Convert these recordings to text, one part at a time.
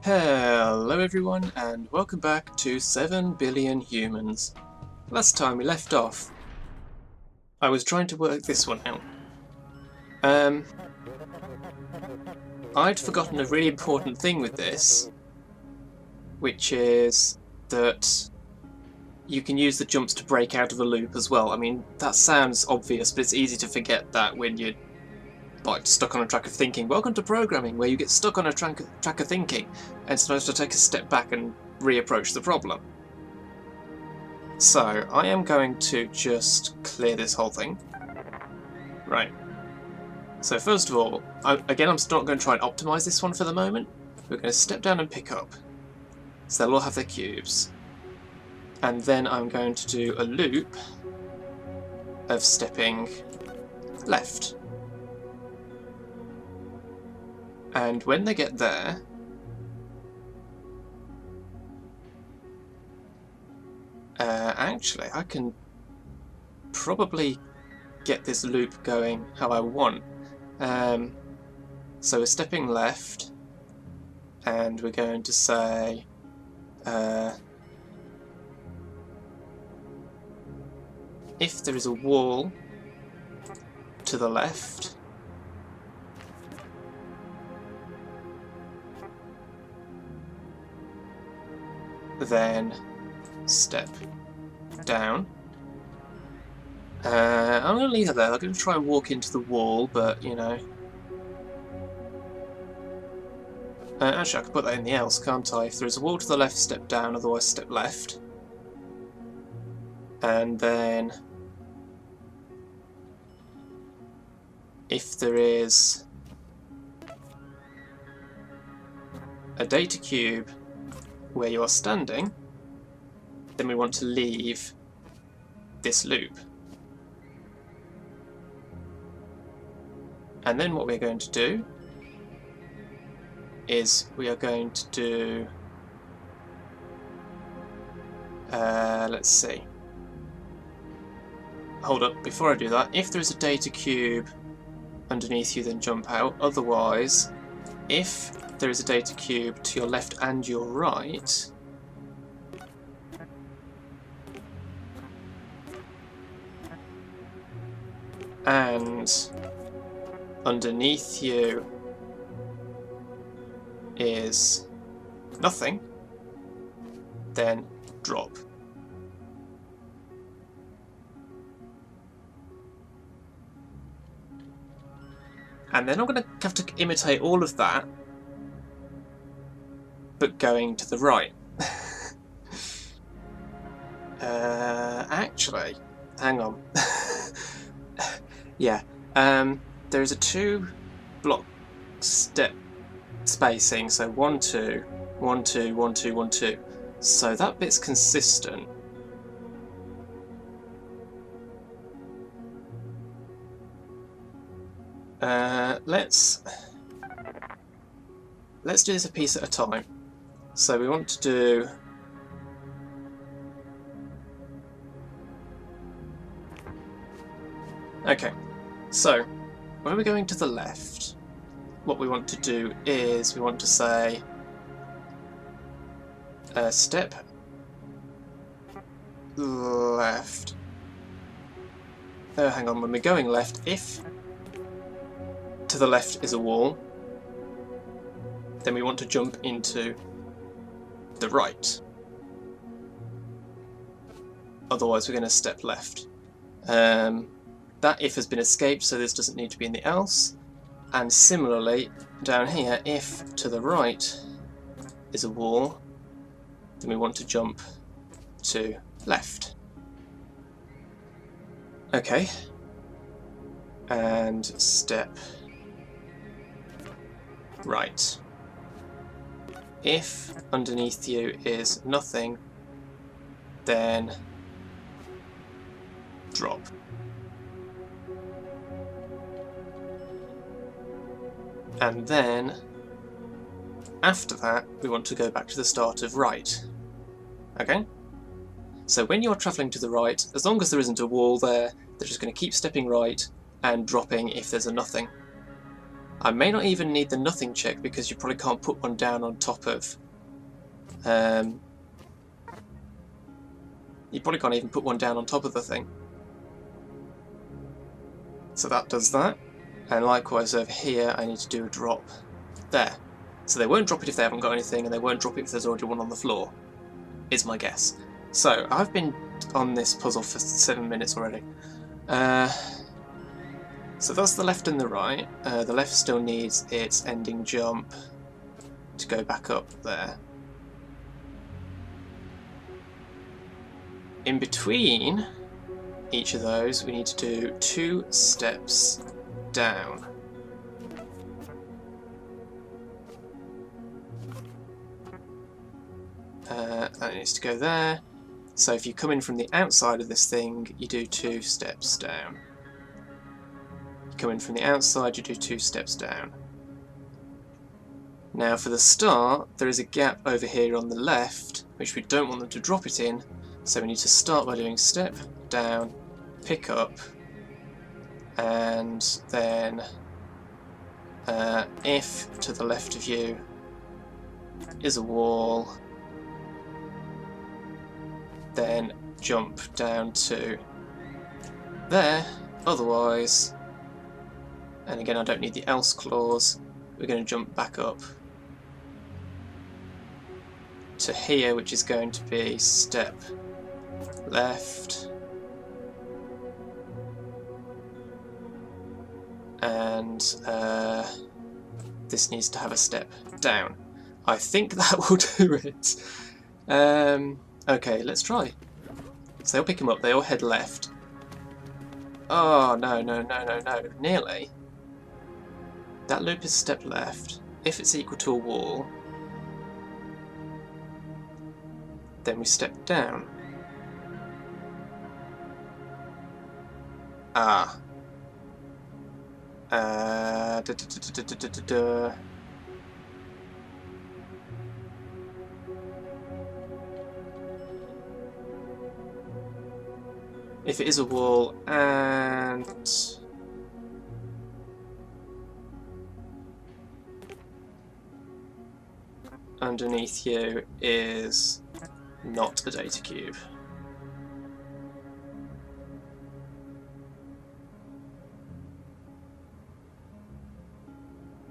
Hello everyone and welcome back to 7 Billion Humans. Last time we left off, I was trying to work this one out. I'd forgotten a really important thing with this, which is that you can use the jumps to break out of a loop as well. I mean, that sounds obvious, but it's easy to forget that when you're stuck on a track of thinking. Welcome to programming, where you get stuck on a track of thinking and it's nice to take a step back and reapproach the problem. So I am going to just clear this whole thing. Right. So first of all, again, I'm not going to try and optimize this one for the moment. We're going to step down and pick up. So they'll all have their cubes. And then I'm going to do a loop of stepping left. And when they get there, actually I can probably get this loop going how I want. So we're stepping left and we're going to say if there is a wall to the left, then step down. I'm going to leave it there. I'm going to try and walk into the wall, but you know. Actually, I could put that in the else, can't I? If there's a wall to the left, step down, otherwise step left. And then if there is a data cube where you are standing, then we want to leave this loop. And then what we're going to do is we are going to do, let's see, hold up, before I do that, if there is a data cube underneath you, then jump out. Otherwise, if there is a data cube to your left and your right, and underneath you is nothing, then drop. And then I'm going to have to imitate all of that, but going to the right. Actually, hang on. Yeah, there is a 2 block step spacing, so 1 2 1 2 1 2 1 2. So that bit's consistent. Let's do this a piece at a time. So we want to do okay. So when we're going to the left, what we want to do is we want to say step left. Oh, hang on. When we're going left, if to the left is a wall, then we want to jump into the right. Otherwise, we're going to step left. That if has been escaped, so this doesn't need to be in the else. And similarly, down here, if to the right is a wall, then we want to jump to left. Okay. And step right. If underneath you is nothing, then drop. And then, after that, we want to go back to the start of right. Okay? So when you're travelling to the right, as long as there isn't a wall there, they're just going to keep stepping right and dropping if there's a nothing. I may not even need the nothing check because you probably can't put one down on top of... you probably can't even put one down on top of the thing. So that does that. And likewise over here I need to do a drop there. So they won't drop it if they haven't got anything, and they won't drop it if there's already one on the floor, is my guess. So I've been on this puzzle for 7 minutes already. So that's the left and the right. The left still needs its ending jump to go back up there. In between each of those, we need to do 2 steps down. That needs to go there. So if you come in from the outside of this thing, you do 2 steps down. You come in from the outside, you do 2 steps down. Now for the start, there is a gap over here on the left, which we don't want them to drop it in, so we need to start by doing step down, pick up, and then if to the left of you is a wall, then jump down to there, otherwise, and again I don't need the else clause, we're going to jump back up to here, which is going to be step left, and this needs to have a step down. I think that will do it. Okay, let's try. So they'll pick him up, they all head left. Oh, no, no, no, no, no, nearly. That loop is step left. If it's equal to a wall, then we step down. Ah. If it is a wall and underneath you is not a data cube.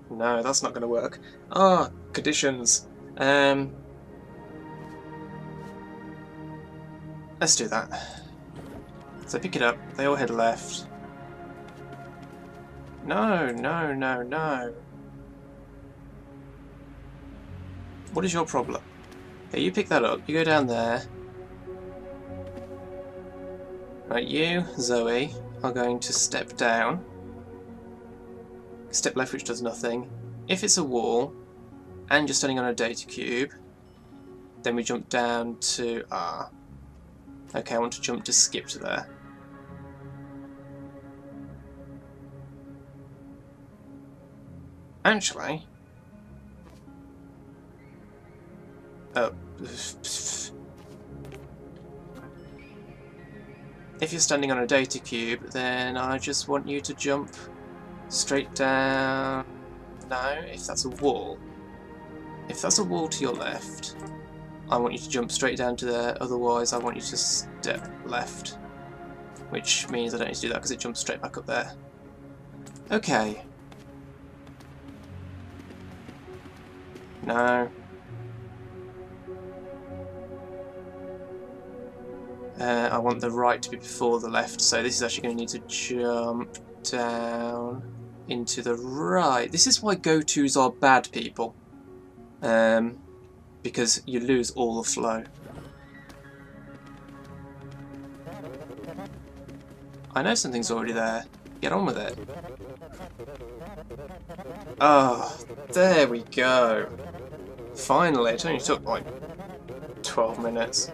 No, that's not going to work. Ah, conditions. Let's do that. So pick it up, they all head left. No, no, no, no. What is your problem? Okay, you pick that up, you go down there. Right, you, Zoe, are going to step down. Step left, which does nothing. If it's a wall, and you're standing on a data cube, then we jump down to R. Okay, I want to jump to skip to there. Actually... Oh. If you're standing on a data cube, then I just want you to jump straight down... No, if that's a wall. If that's a wall to your left, I want you to jump straight down to there, otherwise I want you to step left. Which means I don't need to do that because it jumps straight back up there. Okay. No. I want the right to be before the left, so this is actually going to need to jump down into the right. This is why go-tos are bad, people. Because you lose all the flow. I know something's already there. Get on with it. Oh, there we go. Finally, it only took like 12 minutes.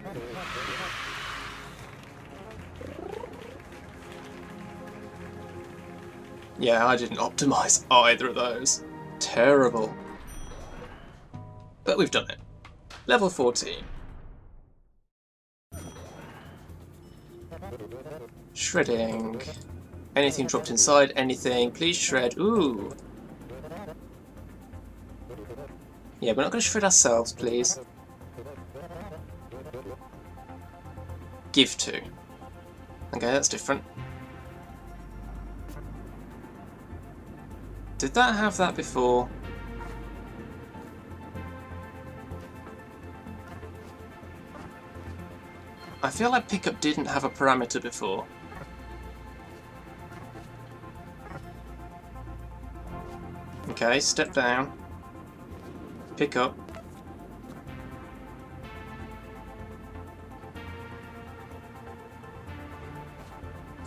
Yeah, I didn't optimise either of those. Terrible. But we've done it. Level 14. Shredding. Anything dropped inside, anything. Please shred. Ooh. Yeah, we're not going to shred ourselves, please. Give to. Okay, that's different. Did that have that before? I feel like pickup didn't have a parameter before. Okay, step down. Pick up.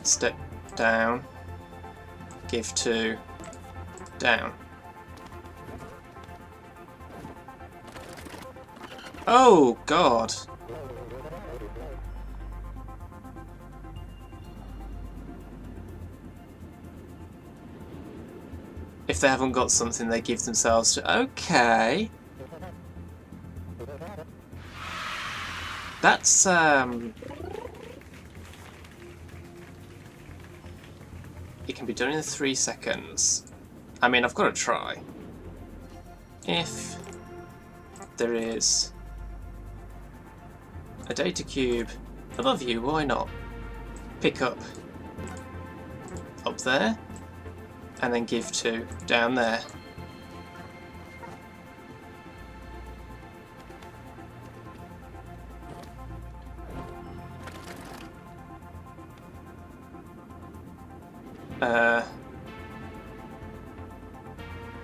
Step down. Give to. Down. Oh, God. If they haven't got something, they give themselves to... Okay. That's, It can be done in 3 seconds. I mean, I've got to try. If there is a data cube above you, why not? Pick up there, and then give to down there.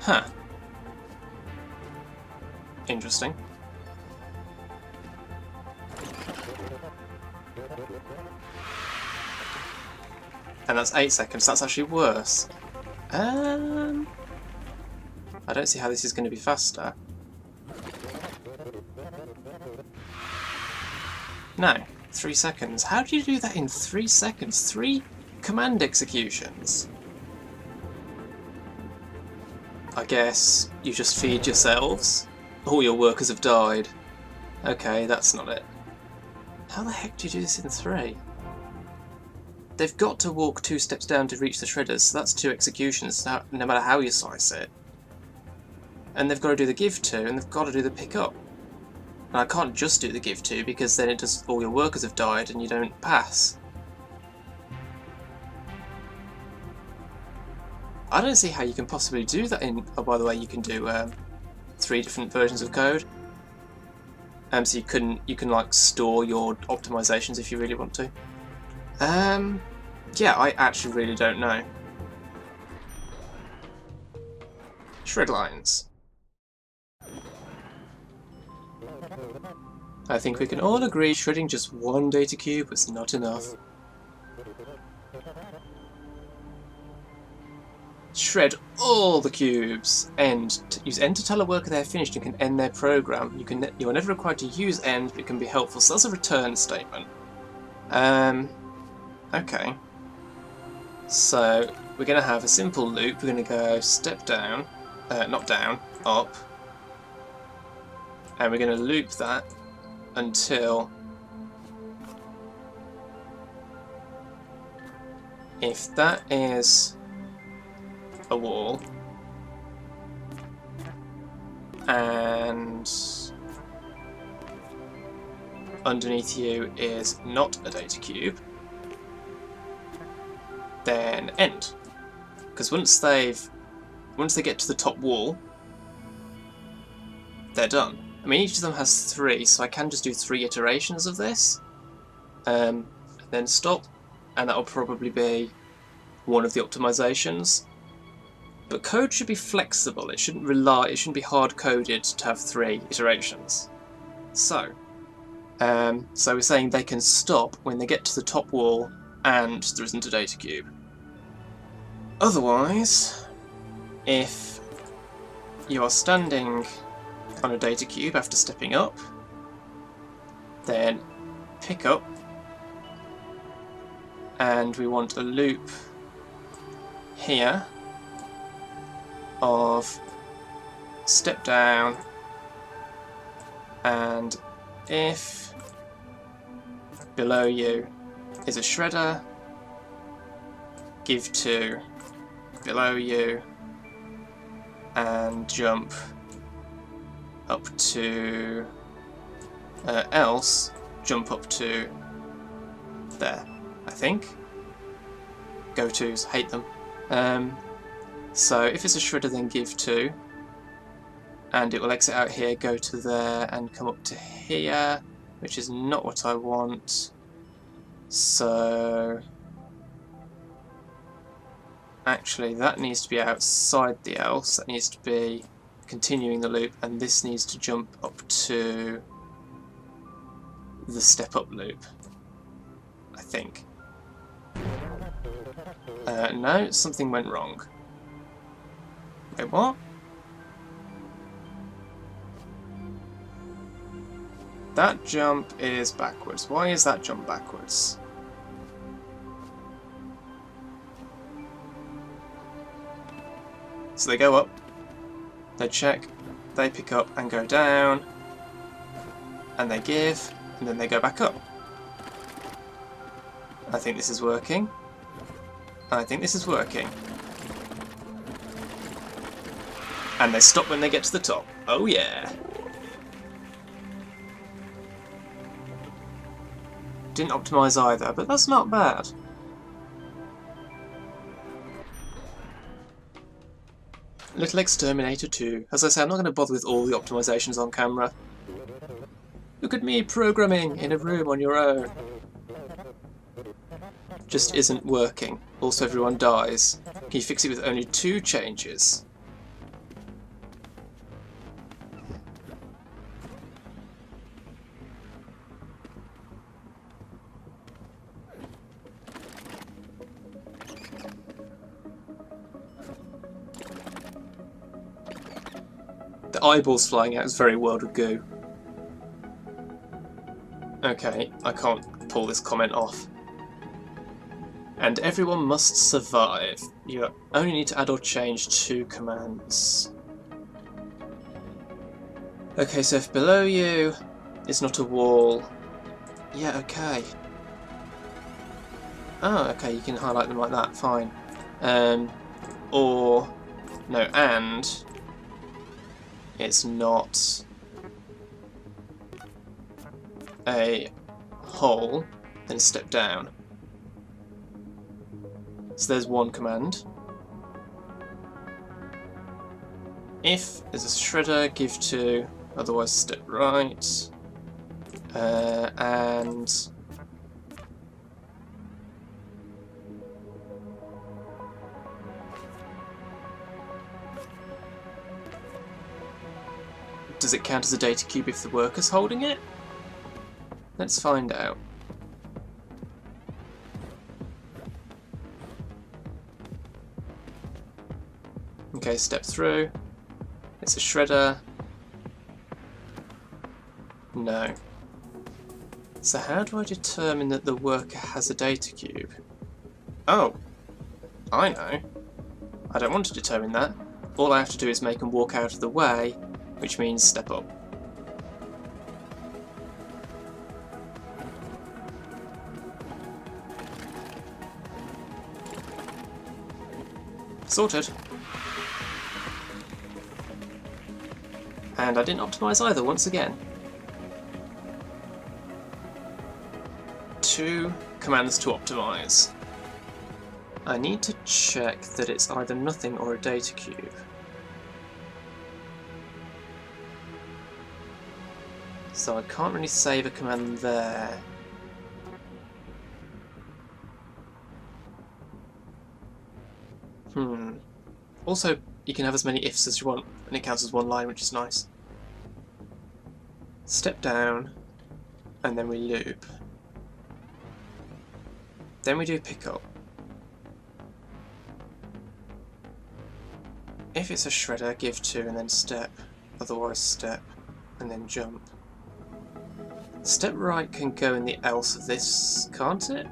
Huh. Interesting. And that's 8 seconds. That's actually worse. I don't see how this is going to be faster. No, 3 seconds. How do you do that in 3 seconds? 3 command executions? I guess you just feed yourselves. All your workers have died. Okay, that's not it. How the heck do you do this in 3? They've got to walk 2 steps down to reach the shredders, so that's 2 executions, no matter how you slice it. And they've got to do the give to, and they've got to do the pick up. And I can't just do the give to, because then it does, all your workers have died and you don't pass. I don't see how you can possibly do that in... Oh, by the way, you can do 3 different versions of code. So you can like store your optimizations if you really want to. Yeah, I actually really don't know. Shred lines. I think we can all agree shredding just 1 data cube was not enough. Shred all the cubes. Use end to tell a worker they're finished and can end their program. You are never required to use end, but it can be helpful. So that's a return statement. Okay. So we're going to have a simple loop. We're going to go step down, not down, up, and we're going to loop that until if that is a wall and underneath you is not a data cube, then end. Because once they get to the top wall, they're done. I mean, each of them has 3, so I can just do 3 iterations of this, and then stop, and that'll probably be one of the optimizations. But code should be flexible. It shouldn't be hard coded to have 3 iterations. So we're saying they can stop when they get to the top wall and there isn't a data cube. Otherwise, if you are standing on a data cube after stepping up, then pick up, and we want a loop here of step down, and if below you is a shredder, give to below you and jump up to else, jump up to there, I think. Go-tos, hate them. So if it's a shredder, then give to, and it will exit out here, go to there, and come up to here, which is not what I want. So actually that needs to be outside the else, that needs to be continuing the loop, and this needs to jump up to the step up loop, I think. No, something went wrong. Wait, what? That jump is backwards. Why is that jump backwards? So they go up, they check, they pick up and go down, and they give, and then they go back up. I think this is working. I think this is working. And they stop when they get to the top. Oh yeah! Didn't optimise either, but that's not bad. Little Exterminator 2. As I say, I'm not going to bother with all the optimisations on camera. Look at me programming in a room on your own. Just isn't working. Also, everyone dies. Can you fix it with only 2 changes? The eyeballs flying out is very World of Goo. Okay, I can't pull this comment off. And everyone must survive. You only need to add or change 2 commands. Okay, so if below you is not a wall... Yeah, okay. Oh, okay, you can highlight them like that, fine. Or... No, and... It's not a hole, then step down. So there's one command. If there's a shredder, give to, otherwise step right. And does it count as a data cube if the worker's holding it? Let's find out. Okay, step through. It's a shredder. No. So how do I determine that the worker has a data cube? Oh, I know. I don't want to determine that. All I have to do is make them walk out of the way, which means step up. Sorted. And I didn't optimise either, once again. 2 commands to optimise. I need to check that it's either nothing or a data cube. So I can't really save a command there. Also, you can have as many ifs as you want, and it counts as 1 line, which is nice. Step down, and then we loop. Then we do pick up. If it's a shredder, give to and then step, otherwise step, and then jump. Step right can go in the else of this, can't it?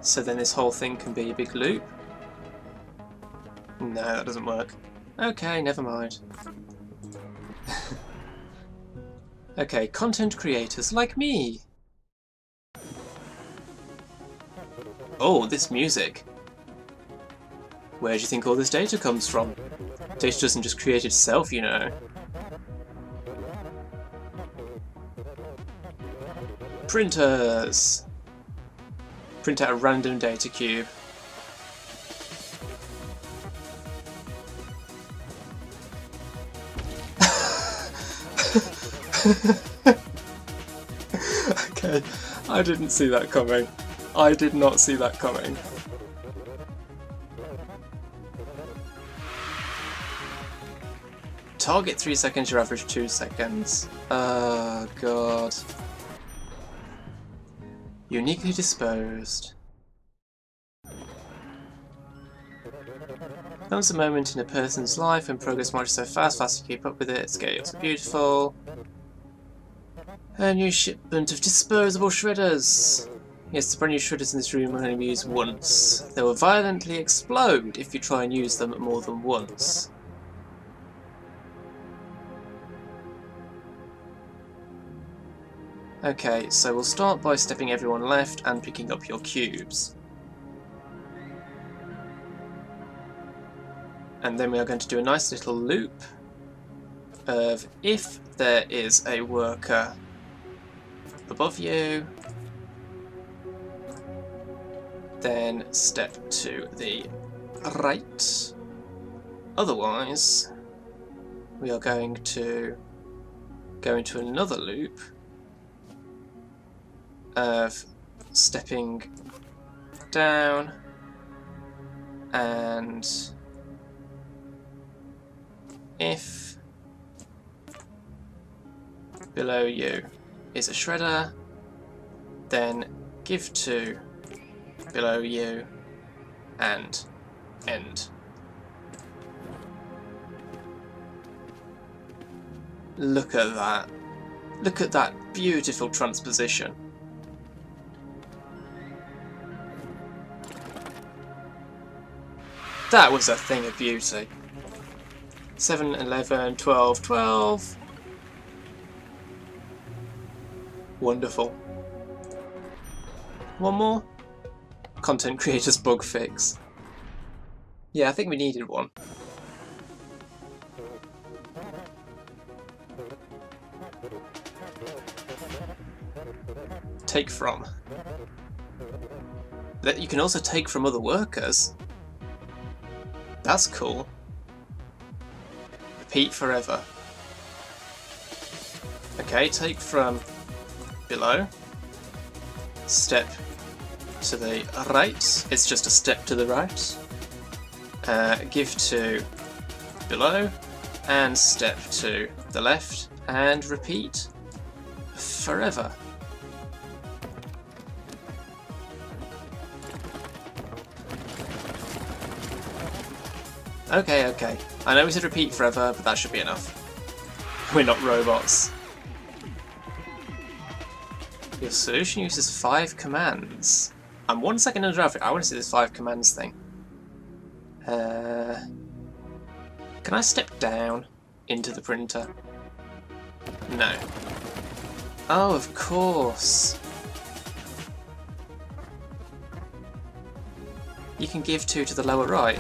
So then this whole thing can be a big loop. No, that doesn't work. Okay, never mind. Okay, content creators like me! Oh, this music. Where do you think all this data comes from? Data doesn't just create itself, you know. Printers! Print out a random data cube. Okay, I didn't see that coming. I did not see that coming. Target 3 seconds, your average 2 seconds. Oh god. Uniquely disposed. Comes a moment in a person's life when progress marches so fast to keep up with it, scale so beautiful. A new shipment of disposable shredders. Yes, the brand new shredders in this room will only be used once. They will violently explode if you try and use them more than once. Okay, so we'll start by stepping everyone left and picking up your cubes. And then we are going to do a nice little loop of if there is a worker above you, then step to the right. Otherwise, we are going to go into another loop of stepping down and if below you is a shredder, then give to below you and end. Look at that. Look at that beautiful transposition. That was a thing of beauty. 7, 11, 12, 12. Wonderful. One more? Content creators bug fix. Yeah, I think we needed one. Take from. That you can also take from other workers. That's cool. Repeat forever. Okay, take from below. Step to the right. It's just a step to the right. Give to below. And step to the left. And repeat forever. Okay, okay. I know we said repeat forever, but that should be enough. We're not robots. Your solution uses 5 commands. I'm 1 second under average. I want to see this 5 commands thing. Can I step down into the printer? No. Oh, of course. You can give 2 to the lower right.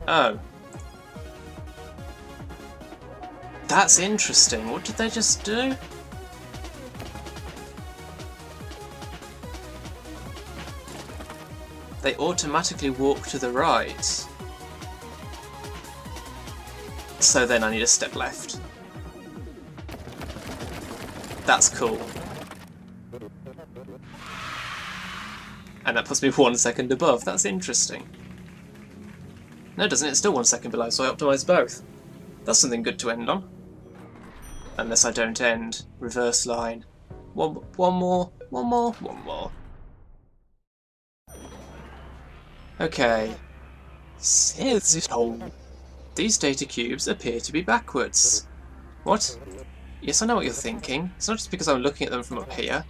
Oh. That's interesting. What did they just do? They automatically walk to the right. So then I need a step left. That's cool. And that puts me 1 second above. That's interesting. No, doesn't it? It's still 1 second below, so I optimise both. That's something good to end on. Unless I don't end. Reverse line. One more. Okay. These data cubes appear to be backwards. What? Yes, I know what you're thinking. It's not just because I'm looking at them from up here.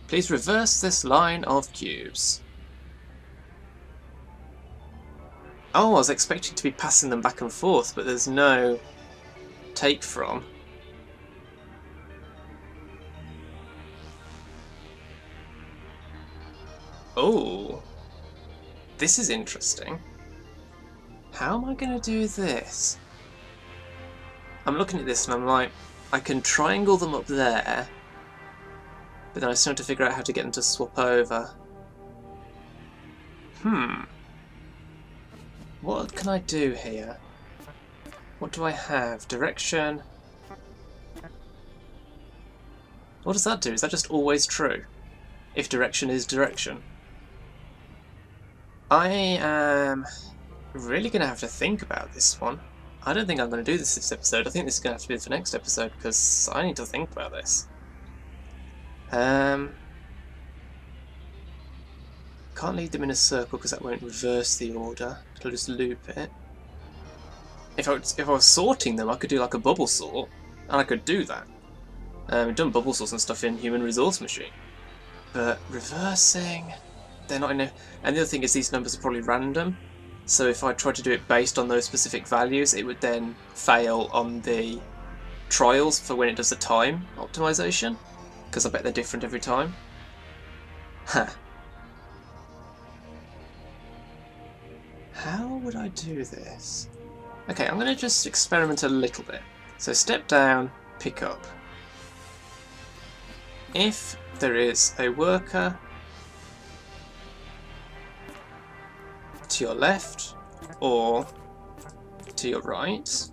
Please reverse this line of cubes. Oh, I was expecting to be passing them back and forth, but there's no take from. Oh, this is interesting. How am I going to do this? I'm looking at this and I'm like, I can triangle them up there, But then I still have to figure out how to get them to swap over. What can I do here? What do I have? Direction. What does that do? Is that just always true? If direction is direction? I am really going to have to think about this one. I don't think I'm going to do this episode. I think this is going to have to be the next episode because I need to think about this. Can't lead them in a circle because that won't reverse the order. It'll just loop it. If I was sorting them, I could do like a bubble sort, and I could do that. I've done bubble sorts and stuff in Human Resource Machine. But reversing, they're not in a... And the other thing is these numbers are probably random. So if I tried to do it based on those specific values, it would then fail on the trials for when it does the time optimization. Because I bet they're different every time. Huh. How would I do this? Okay, I'm going to just experiment a little bit. So step down, pick up. If there is a worker to your left or to your right,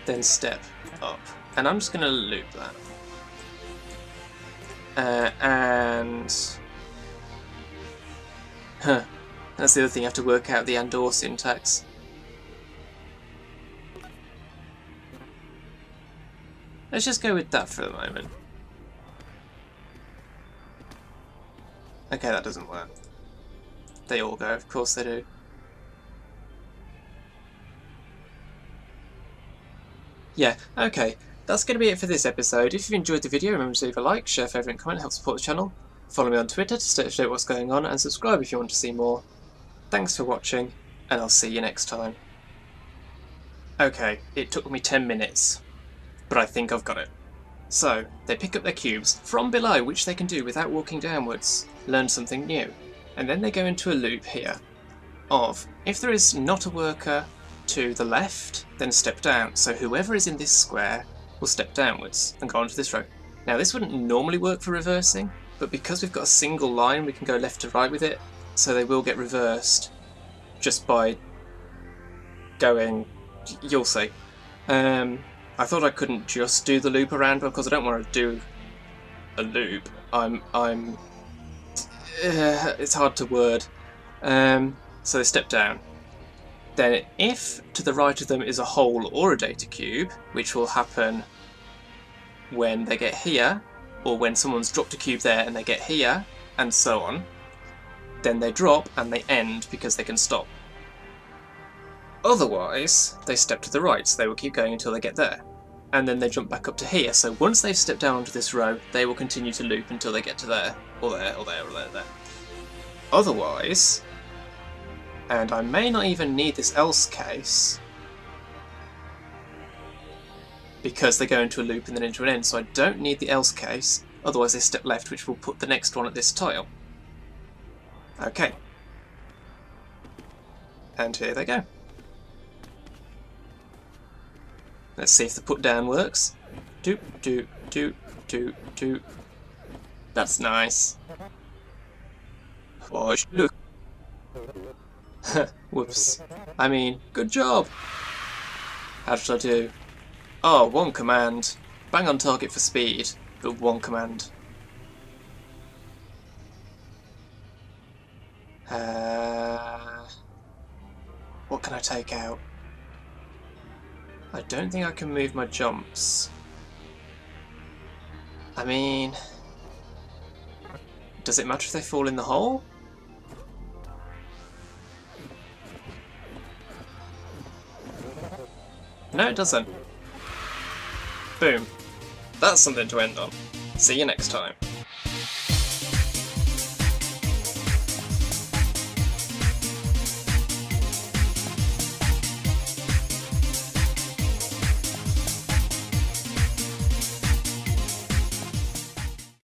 then step up. And I'm just going to loop that. That's the other thing, you have to work out the and/or syntax. Let's just go with that for the moment. Okay, that doesn't work. They all go, of course they do. Yeah, okay. That's going to be it for this episode. If you've enjoyed the video, remember to leave a like, share, favourite and comment, help support the channel. Follow me on Twitter to stay up to date what's going on, and subscribe if you want to see more. Thanks for watching, and I'll see you next time. Okay, it took me 10 minutes, but I think I've got it. So, they pick up their cubes from below, which they can do without walking downwards, learn something new, and then they go into a loop here of, if there is not a worker to the left, then step down, so whoever is in this square will step downwards and go onto this row. Now this wouldn't normally work for reversing, but because we've got a single line we can go left to right with it, so they will get reversed just by going, you'll see. I thought I couldn't just do the loop around, but because I don't want to do a loop, it's hard to word. So they step down. Then if to the right of them is a hole or a data cube, which will happen when they get here, or when someone's dropped a cube there and they get here, and so on, then they drop and they end because they can stop. Otherwise, they step to the right, so they will keep going until they get there. And then they jump back up to here, so once they've stepped down onto this row, they will continue to loop until they get to there, or there, or there, or there, there. Otherwise, and I may not even need this else case, because they go into a loop and then into an end, so I don't need the else case, otherwise they step left, which will put the next one at this tile. Okay. And here they go. Let's see if the put down works. Doop, doop, doop, doop, doop. That's nice. Oh, look. Whoops. I mean, good job. How should I do? Oh, one command. Bang on target for speed, but one command. What can I take out? I don't think I can move my jumps. I mean, does it matter if they fall in the hole? No, it doesn't. Boom. That's something to end on. See you next time.